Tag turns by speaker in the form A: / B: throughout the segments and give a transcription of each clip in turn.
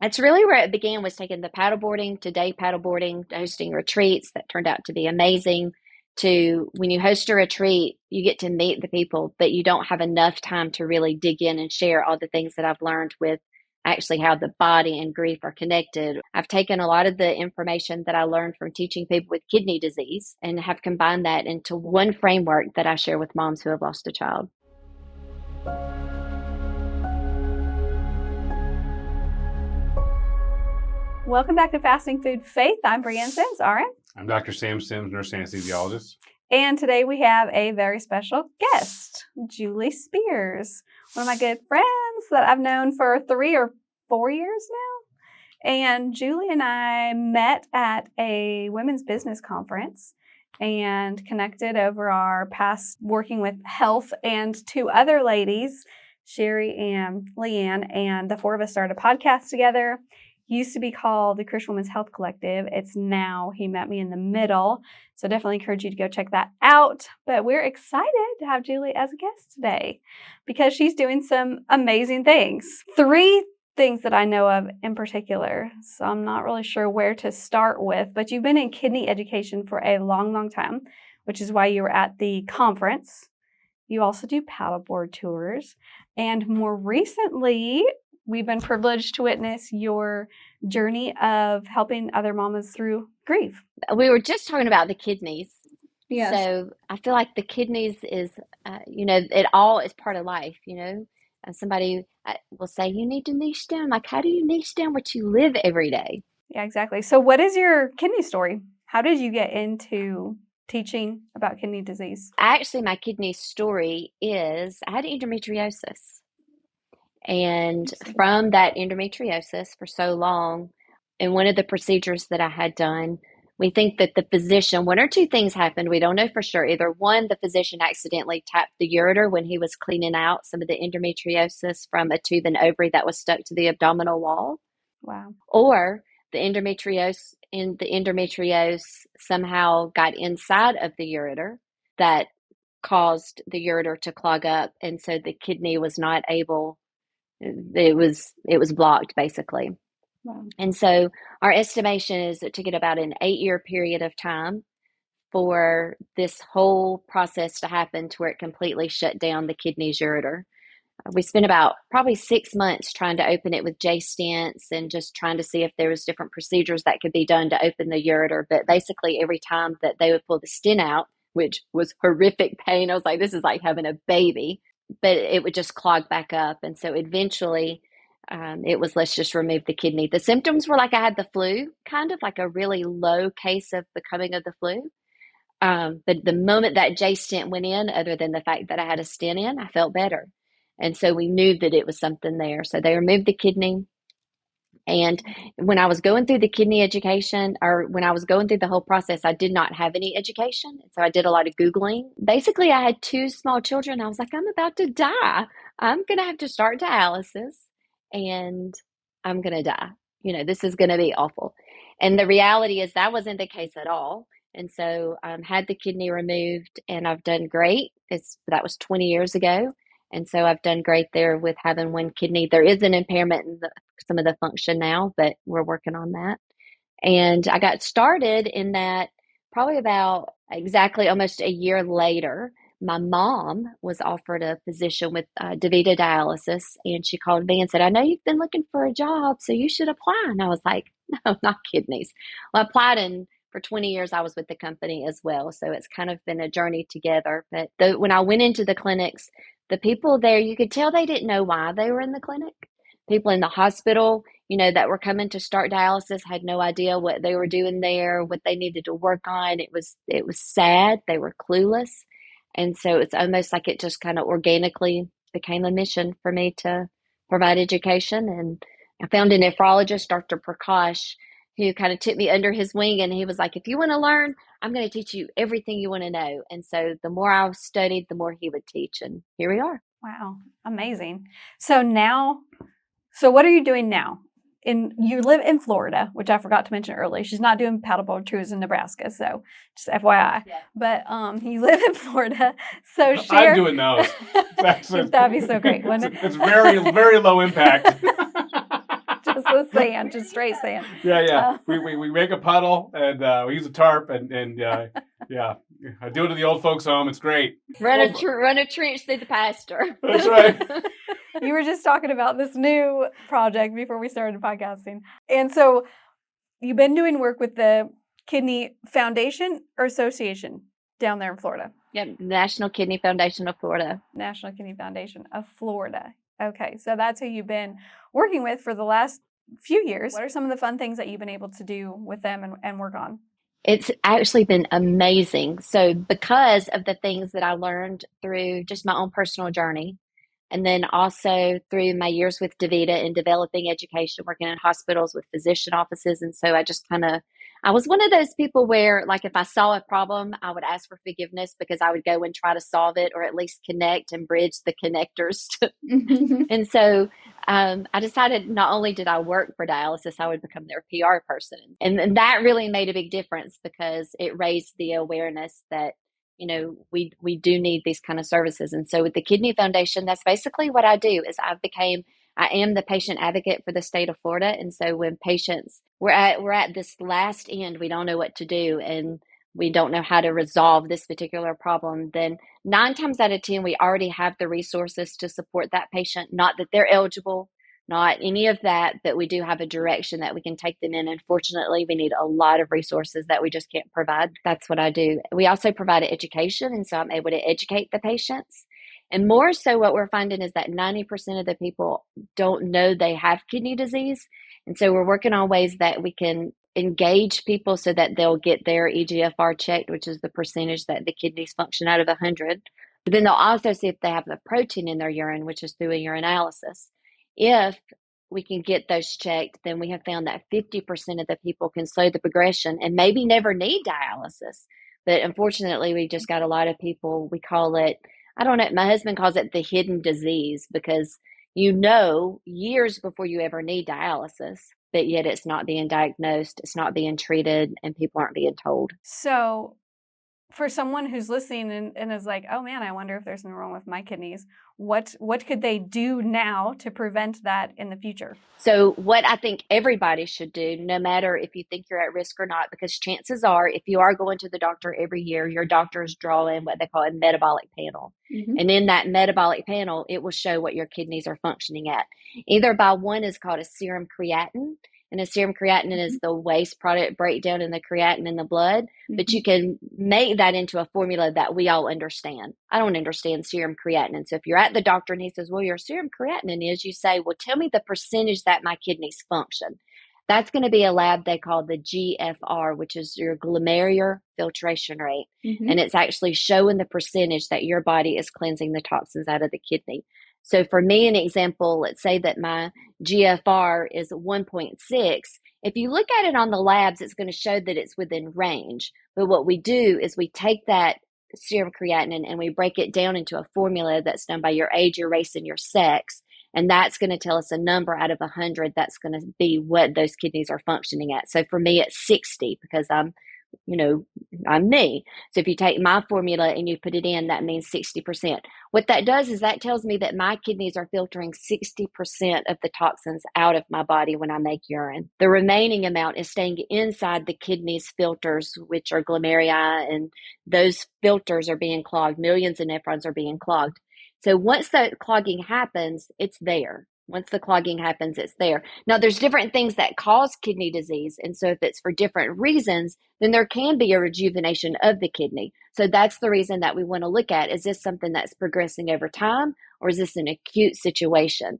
A: That's really where it began, was taking the paddleboarding to day paddleboarding, hosting retreats that turned out to be amazing. To when you host a retreat, you get to meet the people, but you don't have enough time to really dig in and share all the things that I've learned with actually how the body and grief are connected. I've taken a lot of the information that I learned from teaching people with kidney disease and have combined that into one framework that I share with moms who have lost a child.
B: Welcome back to Fasting Food Faith. I'm Brianne Sims, RN.
C: I'm Dr. Sam Sims, nurse anesthesiologist.
B: And today we have a very special guest, Julie Spears, one of my good friends that I've known for 3 or 4 years now. And Julie and I met at a women's business conference and connected over our past working with health, and 2 other ladies, Sherry and Leanne, and the 4 of us started a podcast together. Used to be called the Christian Women's Health Collective. It's now He Met Me in the Middle. So definitely encourage you to go check that out. But we're excited to have Julie as a guest today because she's doing some amazing things. 3 things that I know of in particular. So I'm not really sure where to start with, but you've been in kidney education for a long, long time, which is why you were at the conference. You also do paddleboard tours. And more recently, we've been privileged to witness your journey of helping other mamas through grief.
A: We were just talking about the kidneys.
B: Yes.
A: So I feel like the kidneys is, it all is part of life, Somebody will say, you need to niche down. Like, how do you niche down what you live every day?
B: Yeah, exactly. So what is your kidney story? How did you get into teaching about kidney disease?
A: Actually, my kidney story is I had endometriosis. And from that endometriosis for so long, and one of the procedures that I had done, we think that the physician, 1 or 2 things happened. We don't know for sure. Either one, the physician accidentally tapped the ureter when he was cleaning out some of the endometriosis from a tube and ovary that was stuck to the abdominal wall.
B: Wow.
A: Or the endometriose somehow got inside of the ureter that caused the ureter to clog up. And so the kidney was not able, it was blocked basically.
B: Wow.
A: And so our estimation is it took it about an 8-year period of time for this whole process to happen to where it completely shut down the kidney's ureter. We spent about probably 6 months trying to open it with J stents and just trying to see if there was different procedures that could be done to open the ureter. But basically every time that they would pull the stent out, which was horrific pain, I was like, this is like having a baby, but it would just clog back up. And so eventually it was, let's just remove the kidney. The symptoms were like I had the flu, kind of like a really low case of the coming of the flu. But the moment that J stent went in, other than the fact that I had a stent in, I felt better. And so we knew that it was something there. So they removed the kidney. And when I was going through the kidney education, or when I was going through the whole process, I did not have any education. So I did a lot of Googling. Basically, I had 2 small children. I was like, I'm about to die. I'm going to have to start dialysis and I'm going to die. This is going to be awful. And the reality is that wasn't the case at all. And so I had the kidney removed and I've done great. That was 20 years ago. And so I've done great there with having 1 kidney. There is an impairment in some of the function now, but we're working on that. And I got started in that probably about exactly almost a year later. My mom was offered a position with DaVita Dialysis, and she called me and said, I know you've been looking for a job, so you should apply. And I was like, no, not kidneys. Well, I applied, and for 20 years, I was with the company as well. So it's kind of been a journey together. But when I went into the clinics, the people there, you could tell they didn't know why they were in the clinic. People in the hospital, that were coming to start dialysis had no idea what they were doing there, what they needed to work on. It was sad. They were clueless. And so it's almost like it just kind of organically became a mission for me to provide education. And I found a nephrologist, Dr. Prakash, who kind of took me under his wing, and he was like, if you want to learn, I'm going to teach you everything you want to know. And so the more I studied, the more he would teach. And here we are.
B: Wow. Amazing. So what are you doing now? You live in Florida, which I forgot to mention earlier. She's not doing paddleboard tours in Nebraska, so just FYI. Yeah. But you live in Florida, so share.
C: I'm doing those.
B: That'd be so great, wouldn't it?
C: It's very, very low impact.
B: the sand, just straight sand.
C: Yeah. We make a puddle and we use a tarp and yeah, I do it at the old folks' home. It's great.
A: Run a trench through the pasture.
C: That's right.
B: You were just talking about this new project before we started podcasting. And so you've been doing work with the Kidney Foundation or Association down there in Florida?
A: Yep, National Kidney Foundation of Florida.
B: National Kidney Foundation of Florida. Okay, so that's who you've been working with for the last few years. What are some of the fun things that you've been able to do with them and work on?
A: It's actually been amazing. So because of the things that I learned through just my own personal journey, and then also through my years with DaVita in developing education, working in hospitals with physician offices. And so I was one of those people where, like, if I saw a problem, I would ask for forgiveness because I would go and try to solve it or at least connect and bridge the connectors. And so I decided not only did I work for dialysis, I would become their PR person. And that really made a big difference because it raised the awareness that, you know, we do need these kind of services. And so with the Kidney Foundation, that's basically what I do is I am the patient advocate for the state of Florida. And so when patients, we're at this last end, we don't know what to do and we don't know how to resolve this particular problem, then 9 times out of 10, we already have the resources to support that patient. Not that they're eligible, not any of that, but we do have a direction that we can take them in. Unfortunately, we need a lot of resources that we just can't provide. That's what I do. We also provide education, and so I'm able to educate the patients. And more so what we're finding is that 90% of the people don't know they have kidney disease. And so we're working on ways that we can engage people so that they'll get their EGFR checked, which is the percentage that the kidneys function out of 100. But then they'll also see if they have the protein in their urine, which is through a urinalysis. If we can get those checked, then we have found that 50% of the people can slow the progression and maybe never need dialysis. But unfortunately, we just got a lot of people, we call it, I don't know, my husband calls it the hidden disease because you know years before you ever need dialysis, but yet it's not being diagnosed, it's not being treated, and people aren't being told.
B: So for someone who's listening and is like, oh man, I wonder if there's something wrong with my kidneys, what could they do now to prevent that in the future?
A: So what I think everybody should do, no matter if you think you're at risk or not, because chances are if you are going to the doctor every year, your doctors draw in what they call a metabolic panel. Mm-hmm. And in that metabolic panel, it will show what your kidneys are functioning at. Either by one is called a serum creatinine, and a serum creatinine is the waste product breakdown in the creatinine in the blood, but you can make that into a formula that we all understand. I don't understand serum creatinine. So if you're at the doctor and he says, well, your serum creatinine is, you say, well, tell me the percentage that my kidneys function. That's going to be a lab they call the GFR, which is your glomerular filtration rate. And it's actually showing the percentage that your body is cleansing the toxins out of the kidney. So for me, an example, let's say that my GFR is 1.6. If you look at it on the labs, it's going to show that it's within range. But what we do is we take that serum creatinine and we break it down into a formula that's done by your age, your race, and your sex. And that's going to tell us a number out of 100 that's going to be what those kidneys are functioning at. So for me, it's 60 because I'm me. So if you take my formula and you put it in, that means 60%. What that does is that tells me that my kidneys are filtering 60% of the toxins out of my body when I make urine. The remaining amount is staying inside the kidneys filters, which are glomeruli, and those filters are being clogged. Millions of nephrons are being clogged. So once that clogging happens, it's there. Once the clogging happens, it's there. Now, there's different things that cause kidney disease. And so if it's for different reasons, then there can be a rejuvenation of the kidney. So that's the reason that we want to look at, is this something that's progressing over time, or is this an acute situation?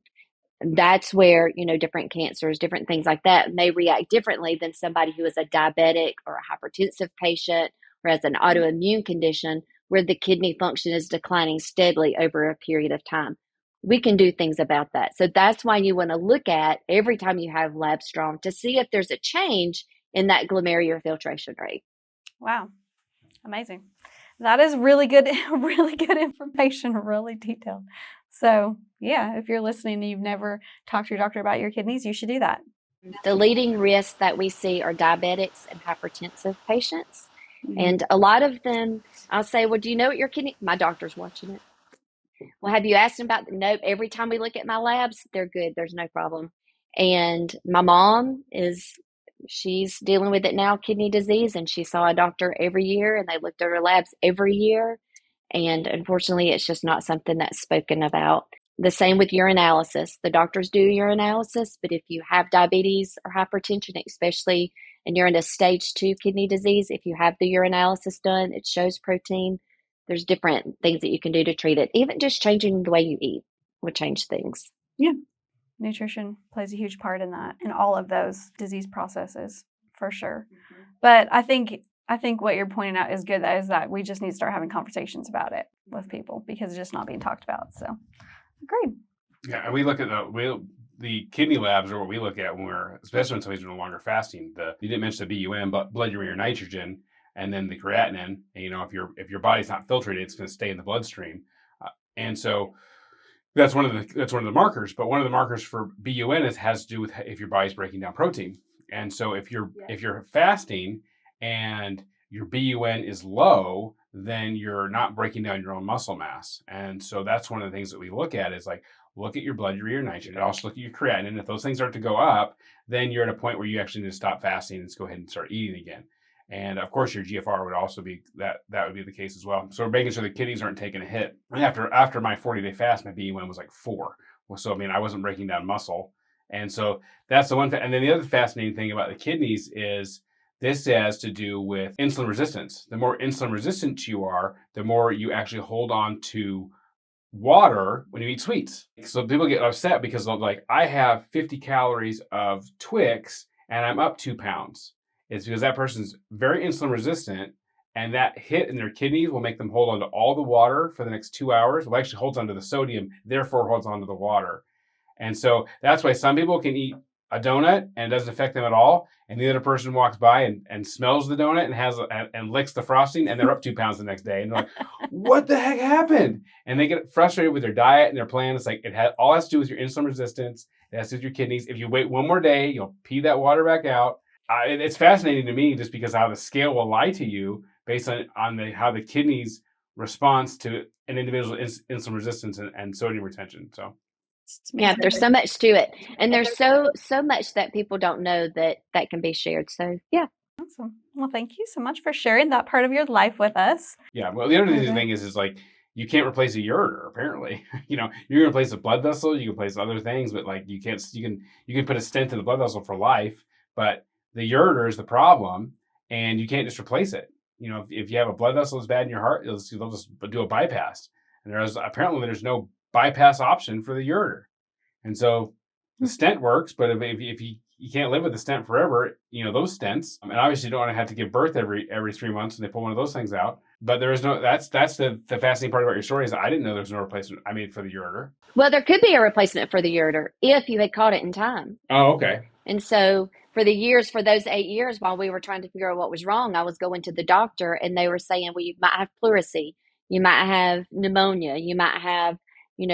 A: And that's where, different cancers, different things like that may react differently than somebody who is a diabetic or a hypertensive patient or has an autoimmune condition where the kidney function is declining steadily over a period of time. We can do things about that. So that's why you want to look at every time you have labs drawn to see if there's a change in that glomerular filtration rate.
B: Wow. Amazing. That is really good information, really detailed. So yeah, if you're listening and you've never talked to your doctor about your kidneys, you should do that.
A: The leading risks that we see are diabetics and hypertensive patients. And a lot of them, I'll say, well, do you know what your kidney, my doctor's watching it. Well, have you asked them about, nope, every time we look at my labs, they're good. There's no problem. And my mom she's dealing with it now, kidney disease, and she saw a doctor every year and they looked at her labs every year. And unfortunately, it's just not something that's spoken about. The same with urinalysis. The doctors do urinalysis, but if you have diabetes or hypertension, especially, and you're in a stage 2 kidney disease, if you have the urinalysis done, it shows protein. There's different things that you can do to treat it. Even just changing the way you eat would change things.
B: Yeah. Nutrition plays a huge part in that, in all of those disease processes, for sure. Mm-hmm. But I think what you're pointing out is good. That is that we just need to start having conversations about it with people because it's just not being talked about. So, agreed.
C: Yeah, and we look at the kidney labs are what we look at when especially when somebody's no longer fasting. You didn't mention the BUN, but blood urea nitrogen, and then the creatinine. And, if your body's not filtrated, it's going to stay in the bloodstream, and so. That's one of the markers, but one of the markers for BUN has to do with if your body's breaking down protein. And so if you're fasting and your BUN is low, then you're not breaking down your own muscle mass. And so that's one of the things that we look at is like look at your blood urea nitrogen, and also look at your creatinine. If those things start to go up, then you're at a point where you actually need to stop fasting and go ahead and start eating again. And of course, your GFR would also be that would be the case as well. So we're making sure the kidneys aren't taking a hit. And after my 40-day fast, my BUN was like 4. So I wasn't breaking down muscle, and so that's the one. And then the other fascinating thing about the kidneys is this has to do with insulin resistance. The more insulin resistant you are, the more you actually hold on to water when you eat sweets. So people get upset because like I have 50 calories of Twix and I'm up 2 pounds. It's because that person's very insulin resistant, and that hit in their kidneys will make them hold on to all the water for the next 2 hours. Well, actually holds on to the sodium, therefore holds on to the water. And so that's why some people can eat a donut and it doesn't affect them at all. And the other person walks by and smells the donut and licks the frosting, and they're up 2 pounds the next day. And they're like, what the heck happened? And they get frustrated with their diet and their plan. It's like all has to do with your insulin resistance. It has to do with your kidneys. If you wait one more day, you'll pee that water back out. It's fascinating to me just because how the scale will lie to you based on how the kidneys responds to an individual's insulin resistance and sodium retention. So,
A: yeah, there's so much to it, and there's so much that people don't know that can be shared. So, yeah.
B: Awesome. Well, thank you so much for sharing that part of your life with us.
C: Yeah. Well, the other thing is like you can't replace a ureter. Apparently, you can replace a blood vessel, you can replace other things, but like you can't. You can put a stent in the blood vessel for life, but the ureter is the problem, and you can't just replace it. If you have a blood vessel that's bad in your heart, they'll just do a bypass. And there's no bypass option for the ureter. And so the stent works, but if you can't live with the stent forever, those stents, and obviously you don't want to have to give birth every 3 months and they pull one of those things out. But there is no, that's the fascinating part about your story is I didn't know there was no replacement, for the ureter.
A: Well, there could be a replacement for the ureter if you had caught it in time.
C: Oh, okay.
A: And so for those 8 years while we were trying to figure out what was wrong, I was going to the doctor and they were saying, well, you might have pleurisy, you might have pneumonia, you might have,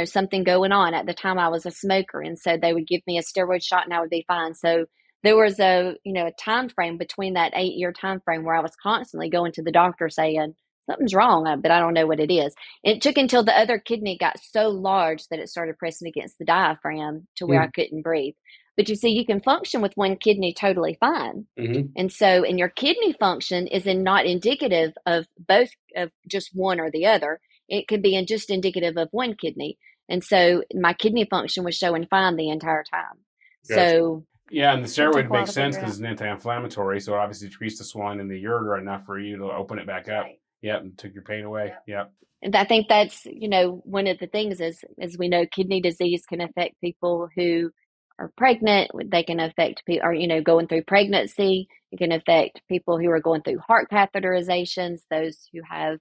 A: something going on. At the time I was a smoker. And so they would give me a steroid shot and I would be fine. So there was a time frame between that 8-year time frame where I was constantly going to the doctor saying, something's wrong, but I don't know what it is. It took until the other kidney got so large that it started pressing against the diaphragm to where I couldn't breathe. But you see, you can function with one kidney totally fine.
C: Mm-hmm.
A: And your kidney function is not indicative of both, of just one or the other. It could be just indicative of one kidney. And so my kidney function was showing fine the entire time. Gotcha. So
C: yeah, and the steroid makes sense because it's an anti-inflammatory. So it obviously decreased the swelling in the ureter enough for you to open it back up. Right. Yep, and took your pain away. Yep.
A: And I think that's, one of the things is, as we know, kidney disease can affect people who are pregnant. They can affect people, or, going through pregnancy. It can affect people who are going through heart catheterizations, those who have,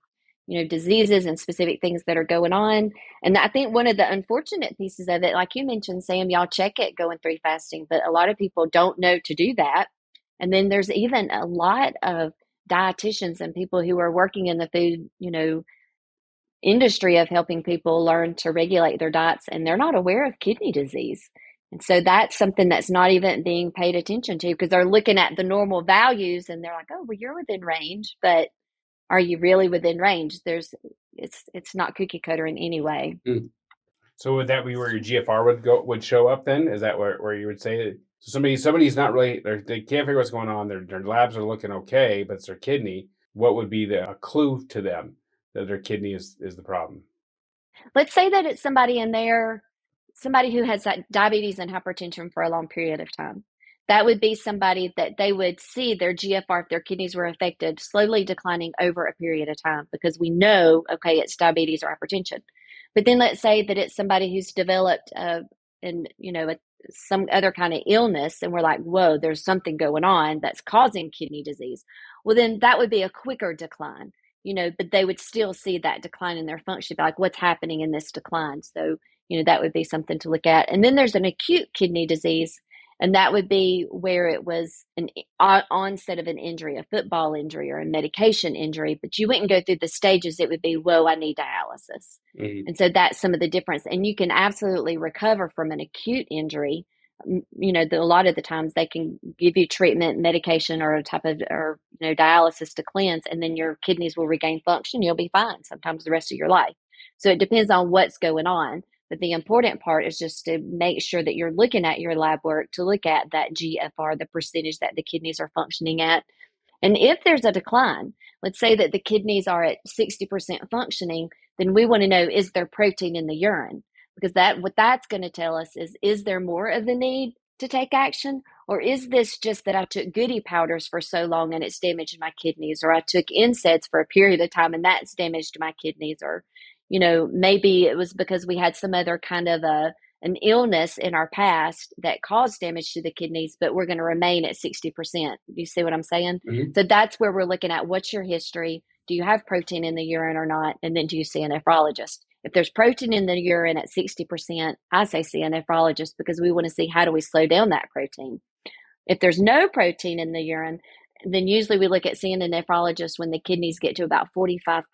A: diseases and specific things that are going on. And I think one of the unfortunate pieces of it, like you mentioned, Sam, y'all check it going through fasting, but a lot of people don't know to do that. And then there's even a lot of dietitians and people who are working in the food, industry of helping people learn to regulate their diets, and they're not aware of kidney disease. And so that's something that's not even being paid attention to because they're looking at the normal values and they're like, oh, well, you're within range, but are you really within range? It's not cookie cutter in any way.
C: So So would that be where your GFR would show up then? Is that where you would say so somebody's not really they can't figure what's going on. Their labs are looking okay, but it's their kidney. What would be a clue to them that their kidney is the problem?
A: Let's say that it's somebody who has that diabetes and hypertension for a long period of time. That would be somebody that they would see their GFR, if their kidneys were affected, slowly declining over a period of time because we know, okay, it's diabetes or hypertension. But then let's say that it's somebody who's developed some other kind of illness, and we're like, whoa, there's something going on that's causing kidney disease. Well, then that would be a quicker decline, but they would still see that decline in their function, like what's happening in this decline. So, that would be something to look at. And then there's an acute kidney disease, and that would be where it was an onset of an injury, a football injury or a medication injury, but you wouldn't go through the stages. It would be, whoa, I need dialysis. Mm-hmm. And so that's some of the difference. And you can absolutely recover from an acute injury. A lot of the times they can give you treatment, medication, or a type of, dialysis to cleanse, and then your kidneys will regain function. You'll be fine sometimes the rest of your life. So it depends on what's going on. But the important part is just to make sure that you're looking at your lab work to look at that GFR, the percentage that the kidneys are functioning at. And if there's a decline, let's say that the kidneys are at 60% functioning, then we want to know, is there protein in the urine? Because what that's going to tell us is there more of the need to take action? Or is this just that I took goody powders for so long and it's damaged my kidneys? Or I took NSAIDs for a period of time and that's damaged my kidneys? Or maybe it was because we had some other kind of an illness in our past that caused damage to the kidneys, but we're going to remain at 60%. Do you see what I'm saying? Mm-hmm. So that's where we're looking at, what's your history? Do you have protein in the urine or not? And then do you see a nephrologist? If there's protein in the urine at 60%, I say see a nephrologist, because we want to see, how do we slow down that protein? If there's no protein in the urine, then usually we look at seeing a nephrologist when the kidneys get to about 45%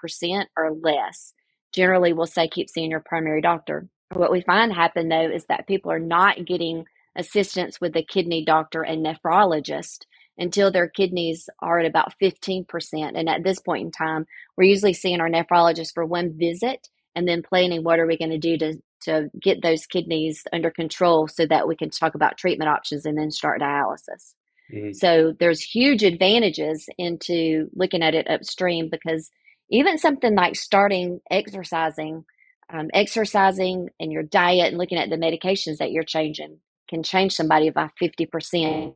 A: or less. Generally, we'll say keep seeing your primary doctor. What we find happen, though, is that people are not getting assistance with the kidney doctor and nephrologist until their kidneys are at about 15%. And at this point in time, we're usually seeing our nephrologist for one visit and then planning what are we going to do to get those kidneys under control so that we can talk about treatment options and then start dialysis. Mm-hmm. So there's huge advantages into looking at it upstream, because even something like starting exercising and your diet and looking at the medications that you're changing can change somebody by 50%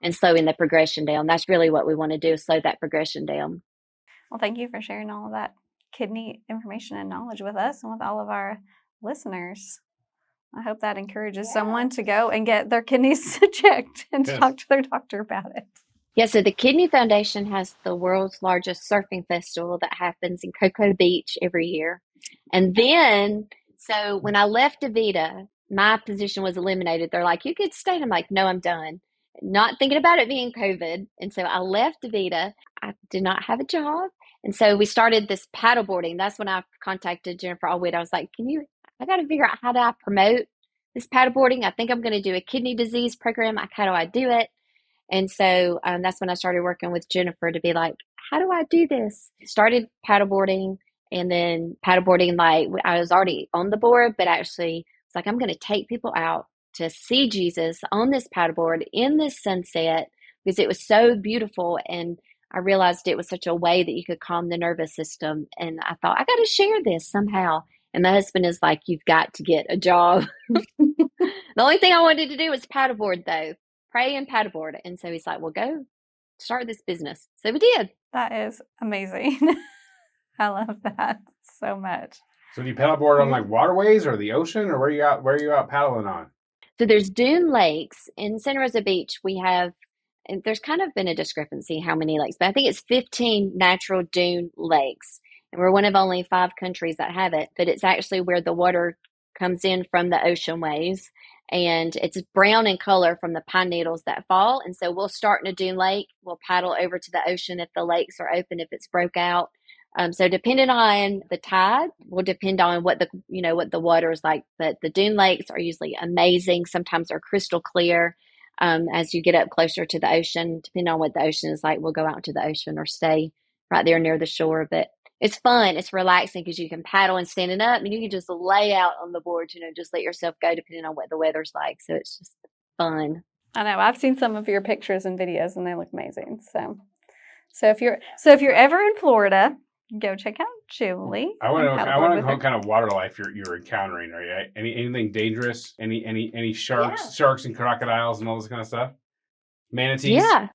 A: and slowing the progression down. That's really what we want to do, is slow that progression down.
B: Well, thank you for sharing all of that kidney information and knowledge with us and with all of our listeners. I hope that encourages someone to go and get their kidneys checked and to talk to their doctor about it.
A: Yeah, so the Kidney Foundation has the world's largest surfing festival that happens in Cocoa Beach every year. And then, so when I left DaVita, my position was eliminated. They're like, you could stay. And I'm like, no, I'm done. Not thinking about it being COVID. And so I left DaVita. I did not have a job. And so we started this paddleboarding. That's when I contacted Jennifer Allwood. I was like, I got to figure out how do I promote this paddleboarding. I think I'm going to do a kidney disease program. How do I do it? And so that's when I started working with Jennifer to be like, how do I do this? Started paddleboarding, and then paddleboarding, like I was already on the board, but actually it's like, I'm going to take people out to see Jesus on this paddleboard in this sunset, because it was so beautiful. And I realized it was such a way that you could calm the nervous system. And I thought, I got to share this somehow. And my husband is like, you've got to get a job. The only thing I wanted to do was paddleboard, though. Pray and paddleboard. And so he's like, well, go start this business. So we did.
B: That is amazing. I love that so much.
C: So do you paddleboard on like waterways or the ocean, or where are you out paddling on?
A: So there's dune lakes in Santa Rosa Beach. We have, and there's kind of been a discrepancy how many lakes, but I think it's 15 natural dune lakes. And we're one of only 5 countries that have it, but it's actually where the water comes in from the ocean waves. And it's brown in color from the pine needles that fall. And so we'll start in a dune lake. We'll paddle over to the ocean if the lakes are open, if it's broke out. So depending on the tide will depend on what the water is like. But the dune lakes are usually amazing. Sometimes they're crystal clear. As you get up closer to the ocean, depending on what the ocean is like, we'll go out to the ocean or stay right there near the shore. But It's fun. It's relaxing because you can paddle and standing up, and you can just lay out on the board, just let yourself go depending on what the weather's like. So it's just fun.
B: I know. I've seen some of your pictures and videos, and they look amazing. So if you're ever in Florida, go check out Julie.
C: I want to know what kind of water life you're encountering. Are you anything dangerous? Any sharks and crocodiles and all this kind of stuff? Manatees?
A: Yeah.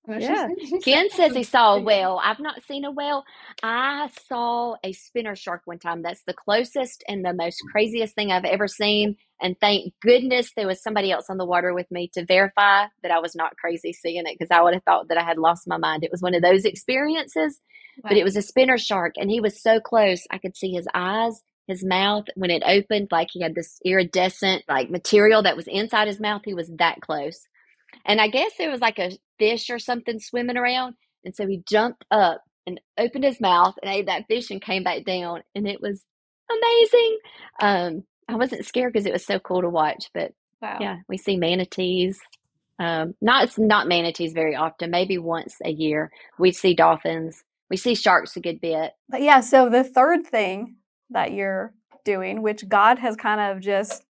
A: Ken says he saw a whale. I've not seen a whale. I saw a spinner shark one time. That's the closest and the most craziest thing I've ever seen. And thank goodness there was somebody else on the water with me to verify that I was not crazy seeing it, because I would have thought that I had lost my mind. It was one of those experiences, but it was a spinner shark, and he was so close. I could see his eyes, his mouth. When it opened, like he had this iridescent like material that was inside his mouth. He was that close. And I guess there was like a fish or something swimming around. And so he jumped up and opened his mouth and ate that fish and came back down. And it was amazing. I wasn't scared because it was so cool to watch. But yeah, we see manatees. Not manatees very often, maybe once a year. We see dolphins. We see sharks a good bit.
B: But yeah, so the third thing that you're doing, which God has kind of just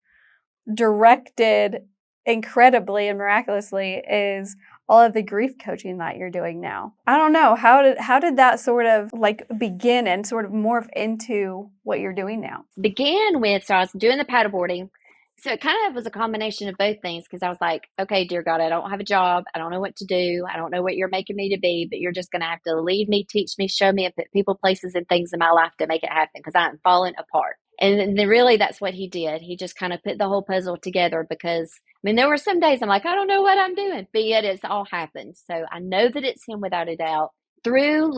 B: directed incredibly and miraculously, is all of the grief coaching that you're doing now. I don't know, how did that sort of like begin and sort of morph into what you're doing now?
A: Began with, so I was doing the paddleboarding. So it kind of was a combination of both things, because I was like, okay, dear God, I don't have a job. I don't know what to do. I don't know what you're making me to be, but you're just going to have to lead me, teach me, show me, and put people, places, and things in my life to make it happen, because I'm falling apart. And then really that's what he did. He just kind of put the whole puzzle together, because there were some days I'm like, I don't know what I'm doing, but yet it's all happened. So I know that it's him without a doubt. Through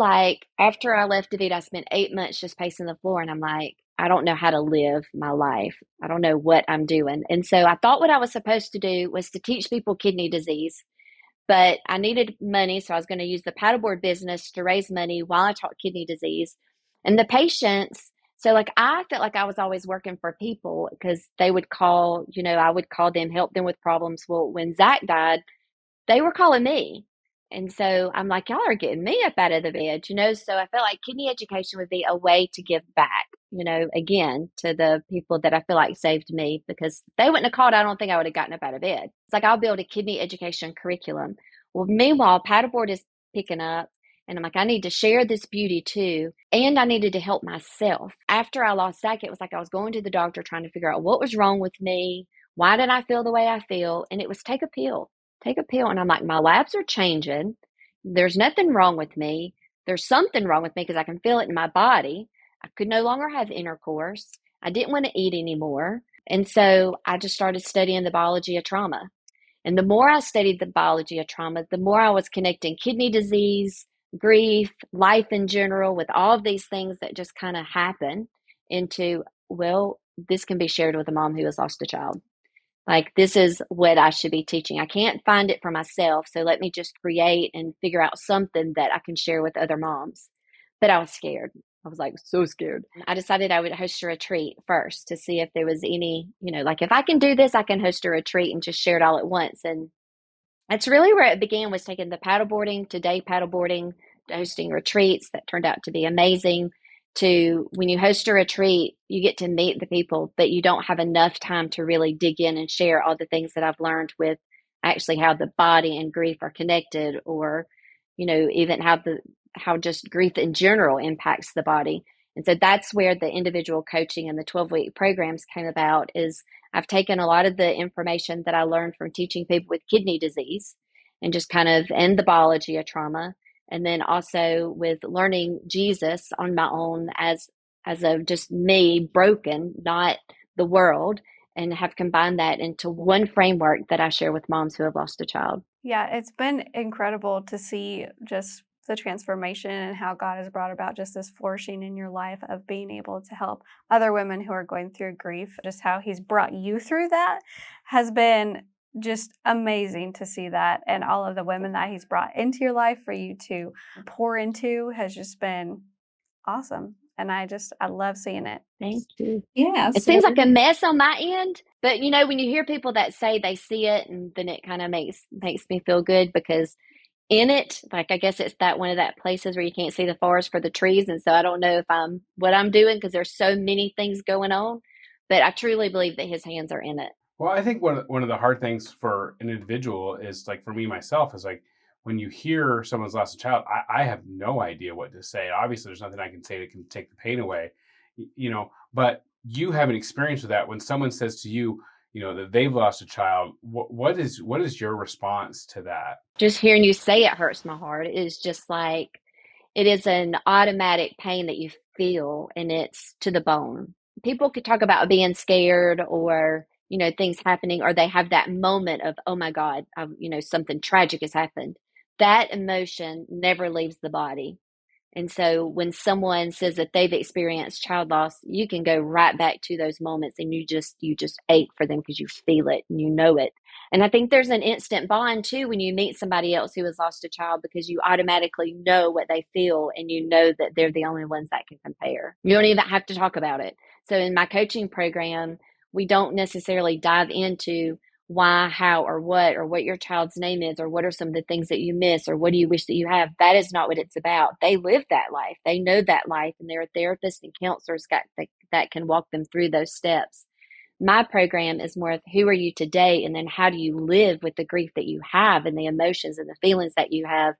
A: after I left David, I spent 8 months just pacing the floor, and I'm like, I don't know how to live my life. I don't know what I'm doing. And so I thought what I was supposed to do was to teach people kidney disease, but I needed money. So I was going to use the paddleboard business to raise money while I taught kidney disease. And the patients, so I felt like I was always working for people, because they would call, I would call them, help them with problems. Well, when Zach died, they were calling me. And so I'm like, y'all are getting me up out of the bed, So I felt like kidney education would be a way to give back, again, to the people that I feel like saved me, because if they wouldn't have called, I don't think I would have gotten up out of bed. It's like, I'll build a kidney education curriculum. Well, meanwhile, paddleboard is picking up, and I'm like, I need to share this beauty too. And I needed to help myself. After I lost Zach, it was like I was going to the doctor trying to figure out what was wrong with me. Why did I feel the way I feel? And it was take a pill. Take a pill. And I'm like, my labs are changing. There's nothing wrong with me. There's something wrong with me, because I can feel it in my body. I could no longer have intercourse. I didn't want to eat anymore. And so I just started studying the biology of trauma. And the more I studied the biology of trauma, the more I was connecting kidney disease, grief, life in general, with all of these things that just kind of happen into, well, this can be shared with a mom who has lost a child. Like, this is what I should be teaching. I can't find it for myself, so let me just create and figure out something that I can share with other moms. But I was scared. I was like so scared. I decided I would host a retreat first to see if there was any, if I can do this, I can host a retreat and just share it all at once. And that's really where it began, was taking the paddleboarding to day paddleboarding, to hosting retreats that turned out to be amazing. To when you host a retreat, you get to meet the people, but you don't have enough time to really dig in and share all the things that I've learned with actually how the body and grief are connected, or, even how just grief in general impacts the body. And so that's where the individual coaching and the 12-week programs came about. Is I've taken a lot of the information that I learned from teaching people with kidney disease and just and the biology of trauma, and then also with learning Jesus on my own as of just me broken, not the world, and have combined that into one framework that I share with moms who have lost a child.
B: Yeah, it's been incredible to see just the transformation and how God has brought about just this flourishing in your life of being able to help other women who are going through grief. Just how he's brought you through that has been just amazing to see that. And all of the women that he's brought into your life for you to pour into has just been awesome. And I love seeing it.
A: Thank you.
B: Yeah.
A: It seems like a mess on my end, but when you hear people that say they see it, and then it kind of makes me feel good, because in it. Like, I guess it's that one of that places where you can't see the forest for the trees. And so I don't know if I'm what I'm doing because there's so many things going on. But I truly believe that his hands are in it.
C: Well, I think one of the hard things for an individual is like for me myself is like when you hear someone's lost a child, I have no idea what to say. Obviously, there's nothing I can say that can take the pain away, But you have an experience with that when someone says to you, that they've lost a child. What is your response to that?
A: Just hearing you say it hurts my heart. It is just like it is an automatic pain that you feel, and it's to the bone. People could talk about being scared or, things happening, or they have that moment of, oh my God, something tragic has happened. That emotion never leaves the body. And so when someone says that they've experienced child loss, you can go right back to those moments and you just ache for them because you feel it and you know it. And I think there's an instant bond too when you meet somebody else who has lost a child because you automatically know what they feel and you know that they're the only ones that can compare. You don't even have to talk about it. So in my coaching program, we don't necessarily dive into why, how, or what your child's name is, or what are some of the things that you miss, or what do you wish that you have. That is not what it's about. They live that life. They know that life, and there are therapists and counselors that can walk them through those steps. My program is more of who are you today, and then how do you live with the grief that you have and the emotions and the feelings that you have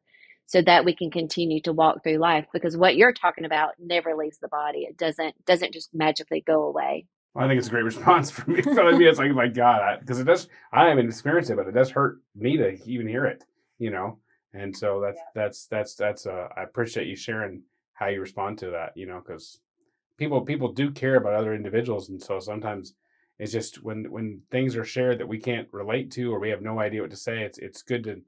A: so that we can continue to walk through life, because what you're talking about never leaves the body. It doesn't just magically go away.
C: Well, I think it's a great response for me. For me, it's like, my God, because it does. I haven't experienced it, but it does hurt me to even hear it. And so that's. I appreciate you sharing how you respond to that. Because people do care about other individuals, and so sometimes it's just when things are shared that we can't relate to or we have no idea what to say. It's good to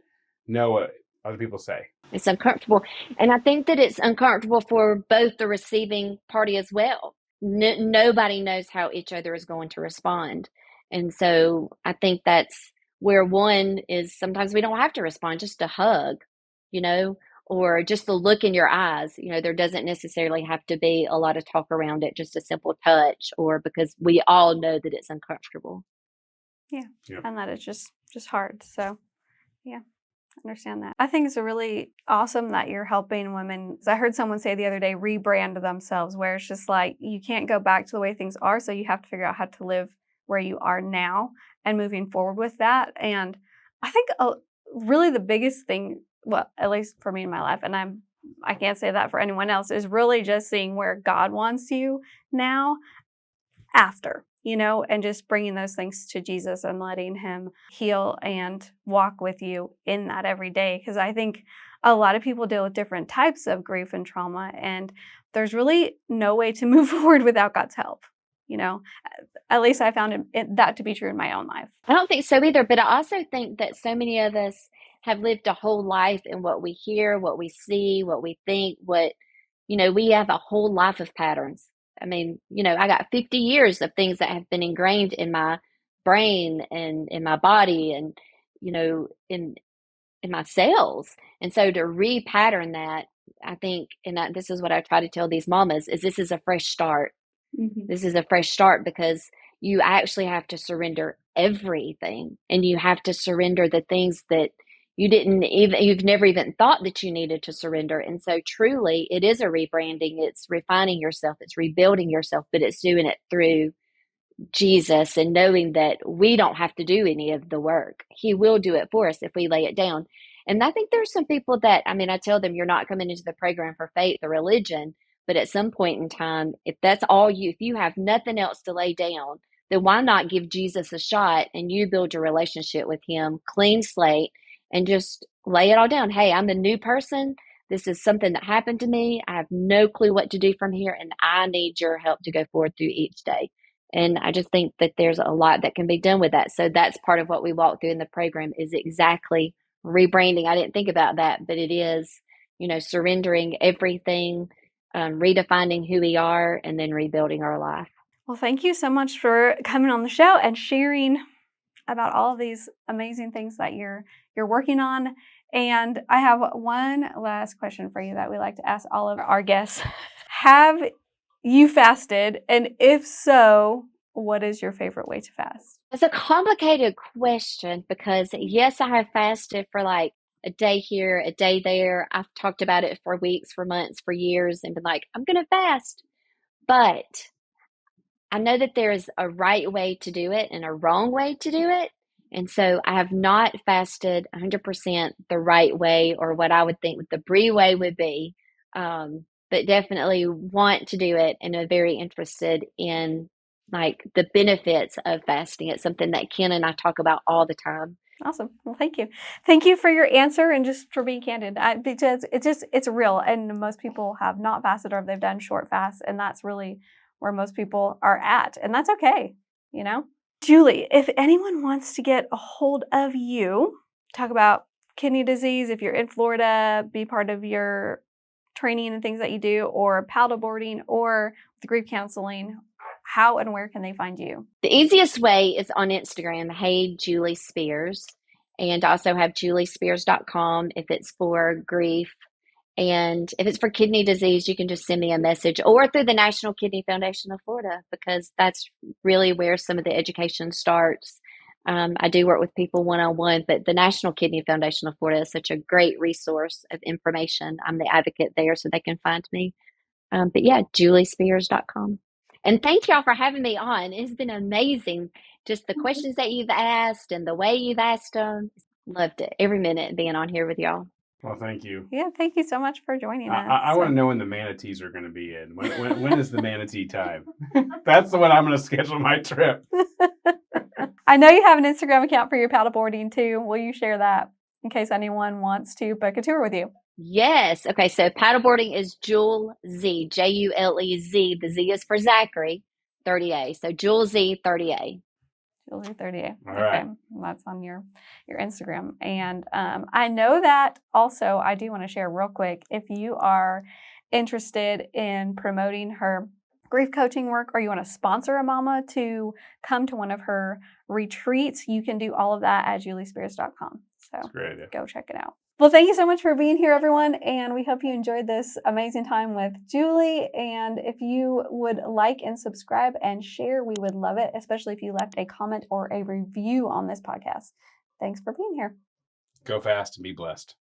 C: know what other people say.
A: It's uncomfortable. And I think that it's uncomfortable for both the receiving party as well. Nobody knows how each other is going to respond. And so I think that's where one is sometimes we don't have to respond, just a hug, you know, or just the look in your eyes. There doesn't necessarily have to be a lot of talk around it, just a simple touch, or because we all know that it's uncomfortable.
B: Yeah.
C: Yep.
B: And that it's just hard. So, yeah. Understand that. I think it's really awesome that you're helping women. I heard someone say the other day, rebrand themselves, where it's just like you can't go back to the way things are, so you have to figure out how to live where you are now and moving forward with that. And I think really the biggest thing, well, at least for me in my life, and I can't say that for anyone else, is really just seeing where God wants you now after. And just bringing those things to Jesus and letting him heal and walk with you in that every day. Because I think a lot of people deal with different types of grief and trauma, and there's really no way to move forward without God's help. At least I found that to be true in my own life.
A: I don't think so either, but I also think that so many of us have lived a whole life in what we hear, what we see, what we think, we have a whole life of patterns. I mean, I got 50 years of things that have been ingrained in my brain and in my body and, in my cells. And so to repattern that, I think, this is what I try to tell these mamas, is this is a fresh start.
B: Mm-hmm.
A: This is a fresh start because you actually have to surrender everything, and you have to surrender the things that you've never even thought that you needed to surrender. And so truly it is a rebranding. It's refining yourself. It's rebuilding yourself, but it's doing it through Jesus and knowing that we don't have to do any of the work. He will do it for us if we lay it down. And I think there's some people that, I tell them you're not coming into the program for faith or religion, but at some point in time, if you have nothing else to lay down, then why not give Jesus a shot and you build your relationship with him, clean slate, and just lay it all down. Hey, I'm a new person. This is something that happened to me. I have no clue what to do from here, and I need your help to go forward through each day. And I just think that there's a lot that can be done with that. So that's part of what we walk through in the program, is exactly rebranding. I didn't think about that, but it is, surrendering everything, redefining who we are, and then rebuilding our life.
B: Well, thank you so much for coming on the show and sharing about all of these amazing things that you're working on. And I have one last question for you that we like to ask all of our guests. Have you fasted? And if so, what is your favorite way to fast?
A: It's a complicated question because yes, I have fasted for like a day here, a day there. I've talked about it for weeks, for months, for years, and been like, I'm going to fast. But I know that there is a right way to do it and a wrong way to do it. And so I have not fasted 100% the right way, or what I would think the Brie way would be, but definitely want to do it and are very interested in like the benefits of fasting. It's something that Ken and I talk about all the time.
B: Awesome. Well, thank you. Thank you for your answer and just for being candid. Because it's real, and most people have not fasted or they've done short fasts, and that's really where most people are at, and that's okay, you know? Julie, if anyone wants to get a hold of you, talk about kidney disease, if you're in Florida, be part of your training and things that you do, or paddleboarding, or the grief counseling, how and where can they find you?
A: The easiest way is on Instagram, Hey Julie Spears, and I also have juliespears.com if it's for grief. And if it's for kidney disease, you can just send me a message, or through the National Kidney Foundation of Florida, because that's really where some of the education starts. I do work with people one-on-one, but the National Kidney Foundation of Florida is such a great resource of information. I'm the advocate there, so they can find me. But yeah, juliespears.com. And thank y'all for having me on. It's been amazing. Just the questions that you've asked and the way you've asked them. Loved it. Every minute being on here with y'all.
C: Well, thank you.
B: Yeah, thank you so much for joining us.
C: I want to know when the manatees are going to be in. When is the manatee time? That's the one I'm going to schedule my trip.
B: I know you have an Instagram account for your paddleboarding too. Will you share that in case anyone wants to book a tour with you?
A: Yes. Okay. So paddleboarding is Jule Z, Julez. The Z is for Zachary, 30A. So Jule Z, 30A.
B: Jule Z, 30A.
C: All
B: Okay.
C: right.
B: That's on your Instagram. And I know that also, I do want to share real quick, if you are interested in promoting her grief coaching work, or you want to sponsor a mama to come to one of her retreats, you can do all of that at juliespears.com. So
C: That's a great idea.
B: Go check it out. Well, thank you so much for being here, everyone, and we hope you enjoyed this amazing time with Julie. And if you would like and subscribe and share, we would love it, especially if you left a comment or a review on this podcast. Thanks for being here.
C: Go fast and be blessed.